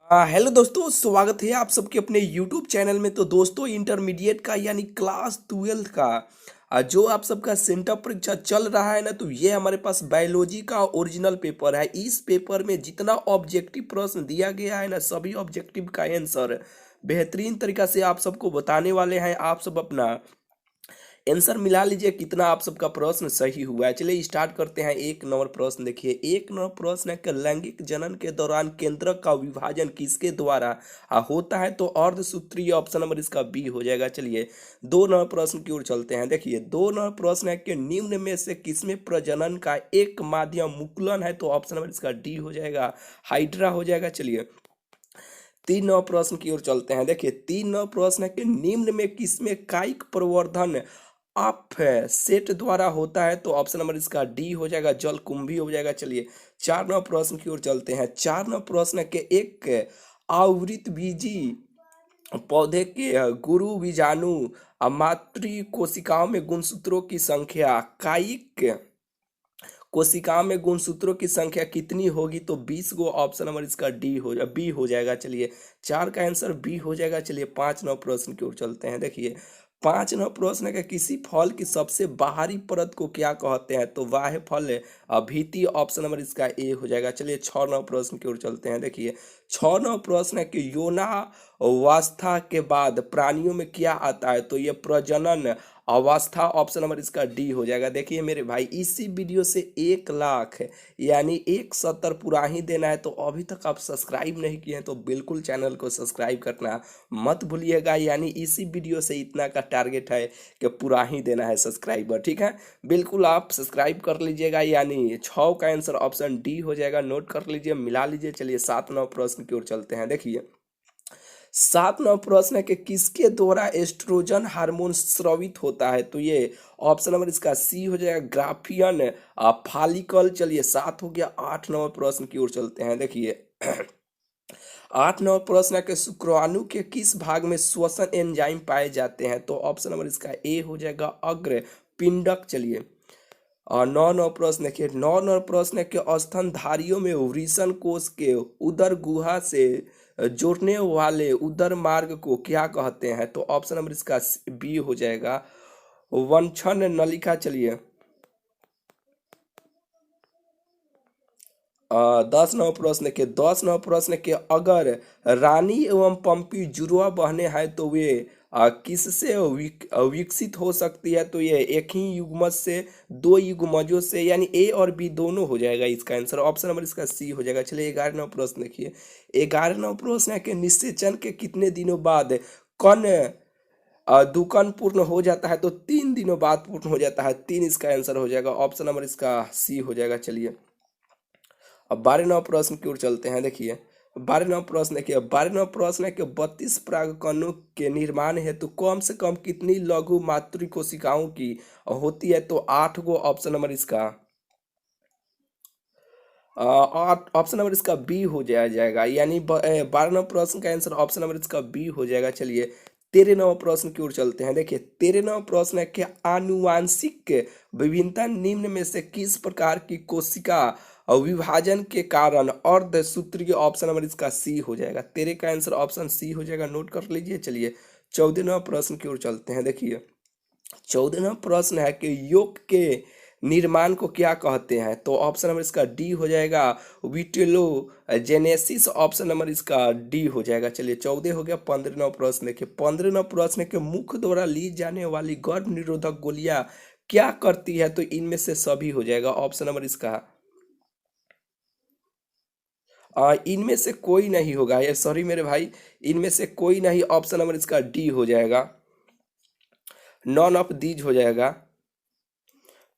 Hello दोस्तों, स्वागत है आप सबके अपने यूट्यूब चैनल में। तो दोस्तों, इंटरमीडिएट का यानी क्लास 12 का जो आप सबका सेंटर परीक्षा चल रहा है ना, तो ये हमारे पास बायोलॉजी का ओरिजिनल पेपर है। इस पेपर में जितना ऑब्जेक्टिव प्रश्न दिया गया है ना, सभी ऑब्जेक्टिव का आंसर बेहतरीन तरीका से आप सबको बताने वाले हैं। आप सब अपना आंसर मिला लीजिए कितना आप सबका प्रश्न सही हुआ है। चलिए स्टार्ट करते हैं। एक नंबर प्रश्न देखिए। एक नंबर प्रश्न है कि लैंगिक जनन के दौरान केंद्रक का विभाजन किसके द्वारा होता है? तो अर्धसूत्रीय। ऑप्शन नंबर इसका बी हो जाएगा। चलिए दो नंबर प्रश्न की ओर चलते हैं। देखिए दो नंबर प्रश्न है कि निम्न में से किसमें प्रजनन का एक माध्यम मुकुलन है? तो ऑप्शन नंबर इसका डी हो जाएगा, हाइड्रा हो जाएगा। चलिए तीन नंबर प्रश्न की ओर चलते हैं। देखिए तीन नंबर प्रश्न है कि निम्न में किसमें कायिक प्रवर्धन आप सेट द्वारा होता है? तो ऑप्शन नंबर इसका डी हो जाएगा, जलकुंभी हो जाएगा। चलिए चार नंबर प्रश्न की ओर चलते हैं। चार नंबर प्रश्न है कि एक आवृत बीजी पौधे के गुरु बीजाणु मातृ कोशिकाओं में गुणसूत्रों की संख्या कायिक कोशिकाओं में गुणसूत्रों की संख्या कितनी होगी? तो 20 गो। ऑप्शन नंबर इसका बी हो जाएगा। चलिए चार का आंसर बी हो जाएगा। चलिए पांच नौ प्रश्न की ओर चलते हैं। देखिए पांच नौ प्रश्न है कि किसी फल की सबसे बाहरी परत को क्या कहते हैं? तो वाह फल भीति। ऑप्शन नंबर इसका ए हो जाएगा। चलिए छह नौ प्रश्न की ओर चलते हैं। देखिए छह नौ प्रश्न है कि यौना अवस्था के बाद प्राणियों में क्या आता है? तो ये प्रजनन अवस्था। ऑप्शन नंबर इसका डी हो जाएगा। देखिए मेरे भाई, इसी वीडियो से 1 लाख यानी 170 पूरा ही देना है। तो अभी तक आप सब्सक्राइब नहीं किए हैं तो बिल्कुल चैनल को सब्सक्राइब करना मत भूलिएगा। यानी इसी वीडियो से इतना का टारगेट है कि पूरा ही देना है सब्सक्राइबर। ठीक है, बिल्कुल आप सब्सक्राइब कर लीजिएगा। यानी 6 का आंसर ऑप्शन डी हो जाएगा। नोट कर लीजिए, मिला लीजिए। चलिए सात नौ प्रश्न की ओर चलते हैं। देखिए सात नंबर प्रश्न है कि किसके द्वारा एस्ट्रोजन हार्मोन स्रावित होता है? तो ये ऑप्शन नंबर इसका सी हो जाएगा, ग्राफियन फालिकल। चलिए सात हो गया। आठ नंबर प्रश्न की ओर चलते हैं। देखिए आठ नंबर प्रश्न है कि शुक्राणु के किस भाग में श्वसन एंजाइम पाए जाते हैं? तो ऑप्शन नंबर इसका ए हो जाएगा, अग्र पिंडक। चलिए और नौ नौ प्रश्न देखिए। नौ नौ प्रश्न है कि स्तनधारियों में वृषण कोष के उदर गुहा से जोड़ने वाले उदर मार्ग को क्या कहते हैं? तो ऑप्शन नंबर इसका बी हो जाएगा, वंक्षण नलिका। चलिए 10 नंबर प्रश्न के 10 नंबर प्रश्न के अगर रानी एवं पंपी जुड़वा बहने हैं तो वे किससे विकसित हो सकती है? तो ये एक ही युग्मज से, दो युग्मजों से, यानी ए और बी दोनों हो जाएगा इसका आंसर। ऑप्शन नंबर इसका सी हो जाएगा। चलिए 11 नंबर प्रश्न देखिए। 11 नंबर प्रश्न है कि निषेचन के कितने दिनों बाद कण दुकन पूर्ण हो जाता है? तो 3 दिनों बाद पूर्ण हो जाता है। तीन इसका आंसर हो जाएगा। ऑप्शन नंबर इसका सी हो जाएगा। चलिए अब 12 नंबर प्रश्न की ओर चलते हैं। देखिए 12 नंबर प्रश्न है कि 32 परागकणों के निर्माण हेतु कम से कम कितनी लघु मातृ कोशिकाओं की होती है? तो 8 गो। ऑप्शन नंबर इसका ऑप्शन नंबर इसका बी हो जाएगा। यानी 12 नंबर प्रश्न का आंसर ऑप्शन नंबर इसका बी हो जाएगा। चलिए 13 नंबर प्रश्न की ओर चलते हैं। देखिए 13 नंबर प्रश्न है कि आनुवांशिक विभिन्नता निम्न में से किस प्रकार की कोशिका विभाजन के कारण अर्धसूत्रीय? ऑप्शन नंबर इसका सी हो जाएगा। 13 का आंसर ऑप्शन सी हो जाएगा। नोट कर लीजिए। चलिए 14 नंबर प्रश्न की ओर चलते हैं। देखिए 14वां प्रश्न है कि योग के निर्माण को क्या कहते हैं? तो ऑप्शन नंबर इसका डी हो जाएगा, विटेलोजेनेसिस। ऑप्शन नंबर इसका डी हो जाएगा। चलिए 14 हो गया। 15वां प्रश्न देखिए। 15वां प्रश्न है कि मुख द्वारा ली जाने वाली गर्भ निरोधक गोलियां क्या करती है? तो इनमें से सभी हो जाएगा। ऑप्शन नंबर इसका इनमें से कोई नहीं होगा। ये सॉरी मेरे भाई, इनमें से कोई नहीं। ऑप्शन नंबर इसका डी हो जाएगा, नॉन ऑफ दीज हो जाएगा।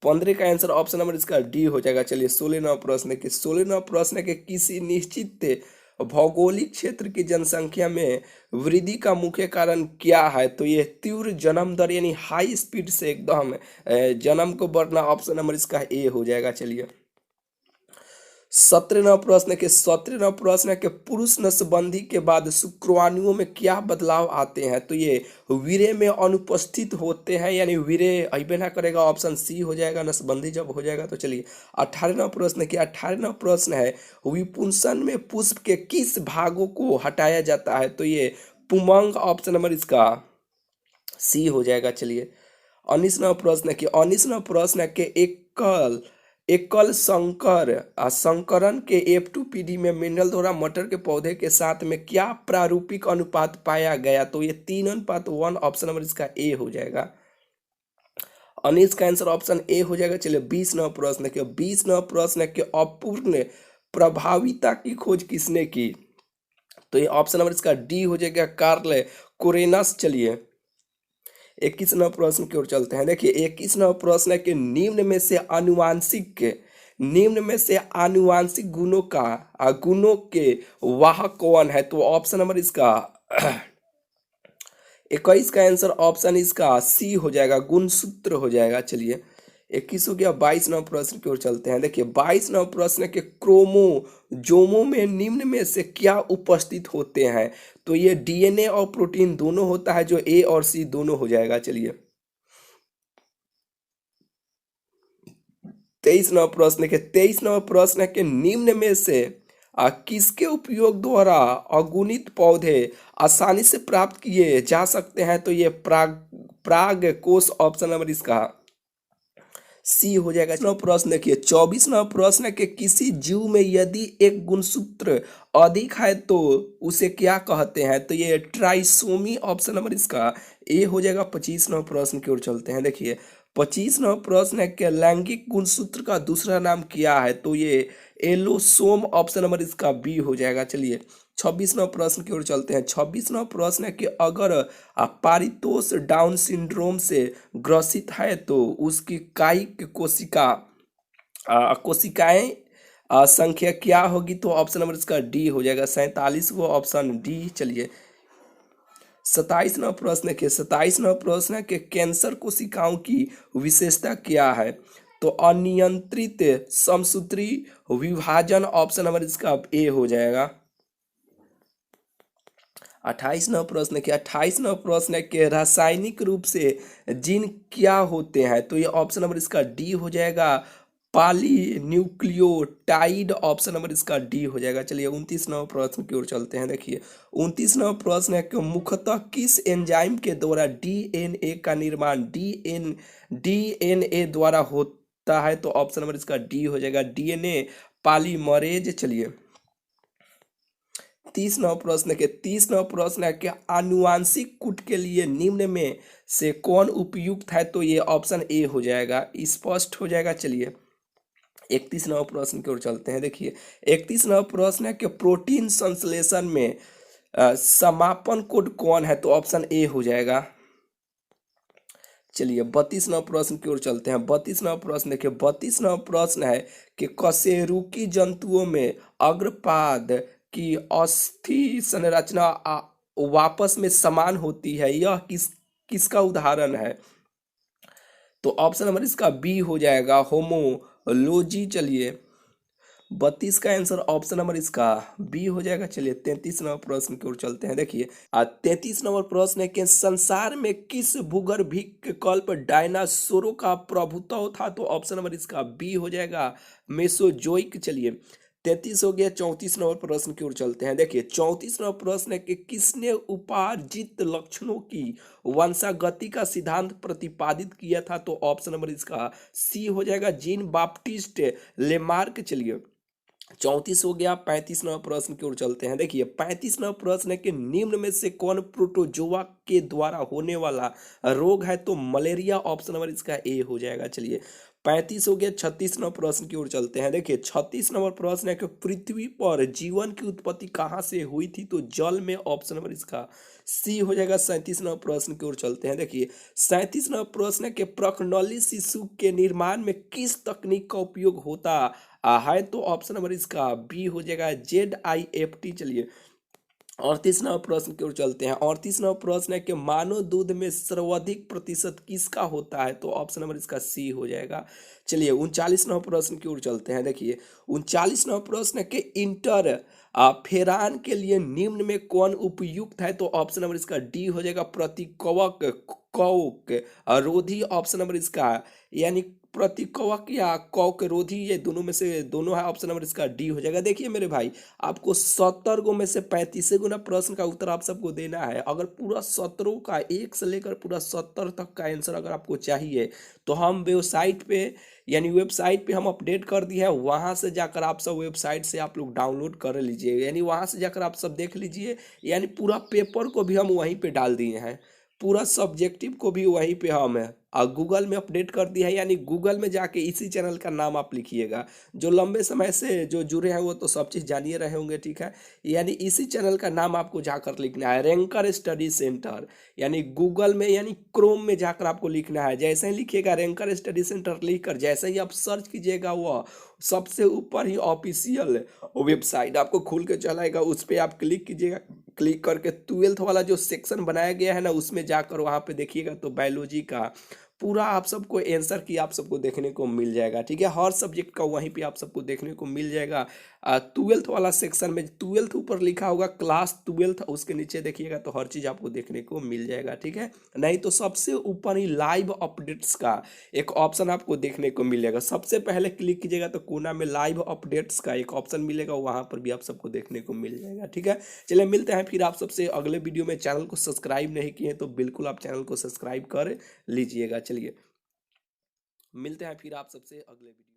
15 का आंसर ऑप्शन नंबर इसका डी हो जाएगा। चलिए 16वां प्रश्न है कि 16वां प्रश्न है कि किसी निश्चित भौगोलिक क्षेत्र की जनसंख्या में वृद्धि का मुख्य कारण क्या है? तो ये तीव्र जन्म दर, यानी हाई स्पीड से एकदम जन्म को बढ़ना। ऑप्शन नंबर इसका ए हो जाएगा। चलिए 17वां प्रश्न है कि पुरुष नसबंदी के बाद शुक्राणुओं में क्या बदलाव आते हैं? तो ये वीर्य में अनुपस्थित होते हैं, यानी वीर्य अइबे ना करेगा, ऑप्शन सी हो जाएगा नसबंदी जब हो जाएगा। तो चलिए 18वां प्रश्न है विपुंसन में पुष्प के किस भागों को हटाया जाता है? तो ये पुमंग, ऑप्शन नंबर इसका सी हो जाएगा। चलिए 19वां प्रश्न है कि एकल एकल संकरण के F2PD में मिनरल द्वारा मटर के पौधे के साथ में क्या प्रारूपिक अनुपात पाया गया? तो ये 3:1, ऑप्शन नंबर इसका ए हो जाएगा। 19 का आंसर ऑप्शन ए हो जाएगा। चलिए 20वां प्रश्न है कि अपूर्ण प्रभाविता की खोज किसने की? तो ये ऑप्शन नंबर इसका डी हो जाएगा, कार्ल कोरेनस। चलिए 21वां प्रश्न की ओर चलते हैं। देखिए 21वां प्रश्न है कि निम्न में से आनुवांशिक गुणों के वाहक कौन है? तो ऑप्शन नंबर इसका 21 का आंसर ऑप्शन इसका सी हो जाएगा, गुणसूत्र हो जाएगा। चलिए 21 हो गया। 22वां प्रश्न की ओर चलते हैं। देखिए 22वां प्रश्न है कि क्रोमोजोमों में निम्न में से क्या उपस्थित होते हैं? तो ये डीएनए और प्रोटीन दोनों होता है, जो ए और सी दोनों हो जाएगा। चलिए 23वां प्रश्न है कि निम्न में से किसके उपयोग द्वारा अगुणित पौधे आसानी से प्राप्त किए जा सकते हैं? तो ये प्राग कोष, ऑप्शन नंबर इसका सी हो जाएगा। 24वां प्रश्न है कि किसी जीव में यदि एक गुणसूत्र अधिक है तो उसे क्या कहते हैं? तो ये ट्राइसोमी, ऑप्शन नंबर इसका ए हो जाएगा। 25वां प्रश्न की ओर चलते हैं। देखिए 25वां प्रश्न है कि लैंगिक गुणसूत्र का दूसरा नाम क्या है? तो ये एलोसोम, ऑप्शन नंबर इसका बी हो जाएगा। चलिए 26वां प्रश्न की ओर चलते हैं। 26वां प्रश्न है कि अगर पारितोष डाउन सिंड्रोम से ग्रसित है तो उसकी कायिक कोशिकाएं संख्या क्या होगी? तो ऑप्शन नंबर इसका डी हो जाएगा, 47 वो ऑप्शन डी। चलिए 27वां प्रश्न है कि कैंसर कोशिकाओं की विशेषता क्या है? तो अनियंत्रित समसूत्री विभाजन, ऑप्शन नंबर इसका ए हो जाएगा। 28वां प्रश्न है कि रासायनिक रूप से जीन क्या होते हैं? तो ये ऑप्शन नंबर इसका डी हो जाएगा, पॉलीन्यूक्लियोटाइड, ऑप्शन नंबर इसका डी हो जाएगा। चलिए 29वां प्रश्न की ओर चलते हैं। देखिए 29वां प्रश्न है कि मुख्यतः किस एंजाइम के द्वारा डीएनए का निर्माण डीएनए द्वारा होता है? तो ऑप्शन नंबर इसका डी हो जाएगा, डीएनए पॉलीमरेज। चलिए 30वां प्रश्न है कि आनुवांशिक कूट के लिए निम्न में से कौन उपयुक्त है? तो ये ऑप्शन ए हो जाएगा, स्पष्ट हो जाएगा। चलिए 31वां प्रश्न की ओर चलते हैं। देखिए 31वां प्रश्न है कि प्रोटीन संश्लेषण में समापन कोड कौन है? तो ऑप्शन ए हो जाएगा। चलिए 32वां प्रश्न की ओर चलते हैं। 32वां प्रश्न देखिए 32वां प्रश्न है कि कशेरुकी जंतुओं में अग्रपाद की अस्थि संरचना वापस में समान होती है, यह किसका उदाहरण है? तो ऑप्शन नंबर इसका बी हो जाएगा, होमोलोजी। चलिए 32 का आंसर ऑप्शन नंबर इसका बी हो जाएगा। चलिए 33वां प्रश्न की ओर चलते हैं। देखिए 33वां प्रश्न है कि संसार में किस भूगर्भिक कल्प डायनासोरों का प्रभुत्व था? तो ऑप्शन नंबर इसका बी हो जाएगा, मेसोजोइक। चलिए 33 हो गया। 34वां प्रश्न की ओर चलते हैं। देखिए 34वां प्रश्न है कि किसने उपार्जित लक्षणों की वंशागति का सिद्धांत प्रतिपादित किया था? तो ऑप्शन नंबर इसका सी हो जाएगा, जीन बाप्टिस्ट लेमार्क। चलिए 34 हो गया। 35वां प्रश्न की ओर चलते हैं। देखिए 35वां प्रश्न है कि निम्न में से कौन प्रोटोजोआ के द्वारा होने वाला रोग है? तो मलेरिया, ऑप्शन नंबर इसका ए हो जाएगा। चलिए 35 हो गया। 36वां प्रश्न की ओर चलते हैं। देखिए 36वां प्रश्न है कि पृथ्वी पर जीवन की उत्पत्ति कहाँ से हुई थी? तो जल में, ऑप्शन नंबर इसका सी हो जाएगा। 37वां प्रश्न की ओर चलते हैं। देखिए 37वां प्रश्न है कि प्रकनली शिशु के निर्माण में किस तकनीक का उपयोग होता है? तो ऑप्शन नंबर इसका बी हो जाएगा, ZIFT। चलिए 38वां प्रश्न की ओर चलते हैं। 38वां प्रश्न है कि मानव दूध में सर्वाधिक प्रतिशत किसका होता है? तो ऑप्शन नंबर इसका सी हो जाएगा। चलिए 39वां प्रश्न की ओर चलते हैं। देखिए 39वां प्रश्न है कि इंटर फेरान के लिए निम्न में कौन उपयुक्त है? तो ऑप्शन नंबर इसका डी हो जाएगा, प्रतिकवक कवक रोधी। ऑप्शन नंबर इसका यानी प्रतिकवक या कवक रोधी, ये दोनों में से दोनों है। ऑप्शन नंबर इसका डी हो जाएगा। देखिए मेरे भाई, आपको 70 गो में से 35 गुना प्रश्न का उत्तर आप सबको देना है। अगर पूरा 17 का एक से लेकर पूरा 70 तक का आंसर अगर आपको चाहिए तो हम वेबसाइट पे यानी वेबसाइट पे हम अपडेट कर दिए है, वहाँ से जाकर आप सब वेबसाइट से आप लोग डाउनलोड कर लीजिए, यानी वहाँ से जाकर आप सब देख लीजिए। यानी पूरा पेपर को भी हम वहीं पे डाल दिए हैं, पूरा सब्जेक्टिव को भी वहीं पे हम है और गूगल में अपडेट कर दिया है। यानी गूगल में जाके इसी चैनल का नाम आप लिखिएगा। जो लंबे समय से जो जुड़े हैं वो तो सब चीज़ जानिए रहे होंगे, ठीक है। यानी इसी चैनल का नाम आपको जाकर लिखना है, रैंकर स्टडी सेंटर। यानी गूगल में यानी क्रोम में जाकर आपको लिखना है। जैसे ही लिखिएगा रैंकर स्टडी सेंटर लिख कर जैसे ही आप सर्च कीजिएगा, वह सबसे ऊपर ही ऑफिशियल वेबसाइट आपको खुल के चलाएगा, उस पर आप क्लिक कीजिएगा। क्लिक करके 12th वाला जो सेक्शन बनाया गया है ना, उसमें जाकर वहाँ पे देखिएगा तो बायोलॉजी का पूरा आप सबको आंसर की आप सबको देखने को मिल जाएगा, ठीक है। हर सब्जेक्ट का वहीं पे आप सबको देखने को मिल जाएगा। 12th वाला सेक्शन में 12th ऊपर लिखा होगा क्लास 12th, उसके नीचे देखिएगा तो हर चीज़ आपको देखने को मिल जाएगा, ठीक है। नहीं तो सबसे ऊपर ही लाइव अपडेट्स का एक ऑप्शन आपको देखने को मिलेगा। सबसे पहले क्लिक कीजिएगा तो कोना में लाइव अपडेट्स का एक ऑप्शन मिलेगा, वहाँ पर भी आप सबको देखने को मिल जाएगा, ठीक है। चलिए मिलते हैं फिर आप सबसे अगले वीडियो में। चैनल को सब्सक्राइब नहीं किए तो बिल्कुल आप चैनल को सब्सक्राइब कर लीजिएगा। चलिए मिलते हैं फिर आप सबसे अगले वीडियो।